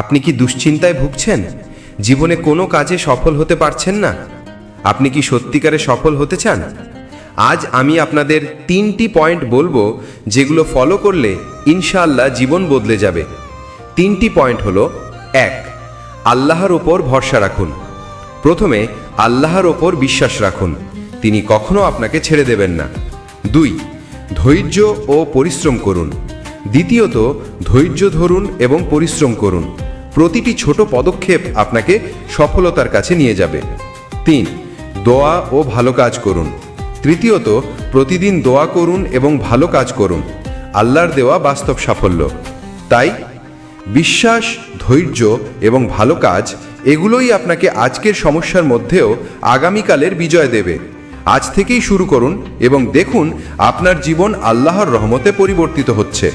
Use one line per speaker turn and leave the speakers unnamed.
আপনি কি দুশ্চিন্তায় ভুগছেন? জীবনে কোনো কাজে সফল হতে পারছেন না? আপনি কি সত্যিকারে সফল হতে চান? আজ আমি আপনাদের 3টি পয়েন্ট বলবো, যেগুলো ফলো করলে ইনশাআল্লাহ জীবন বদলে যাবে। 3টি পয়েন্ট হলো: 1. আল্লাহর ওপর ভরসা রাখুন। প্রথমে আল্লাহর ওপর বিশ্বাস রাখুন, তিনি কখনো আপনাকে ছেড়ে দেবেন না। 2. ধৈর্য ও পরিশ্রম করুন। দ্বিতীয়ত, ধৈর্য ধরুন এবং পরিশ্রম করুন। প্রতিটি ছোট পদক্ষেপ আপনাকে সফলতার কাছে নিয়ে যাবে। 3. দোয়া ও ভালো কাজ করুন। তৃতীয়ত, প্রতিদিন দোয়া করুন এবং ভালো কাজ করুন। আল্লাহর দেওয়া বাস্তব সাফল্য। তাই বিশ্বাস, ধৈর্য এবং ভালো কাজ, এগুলোই আপনাকে আজকের সমস্যার মধ্যেও আগামীকালের বিজয় দেবে। আজ থেকেই শুরু করুন এবং দেখুন আপনার জীবন আল্লাহর রহমতে পরিবর্তিত হচ্ছে।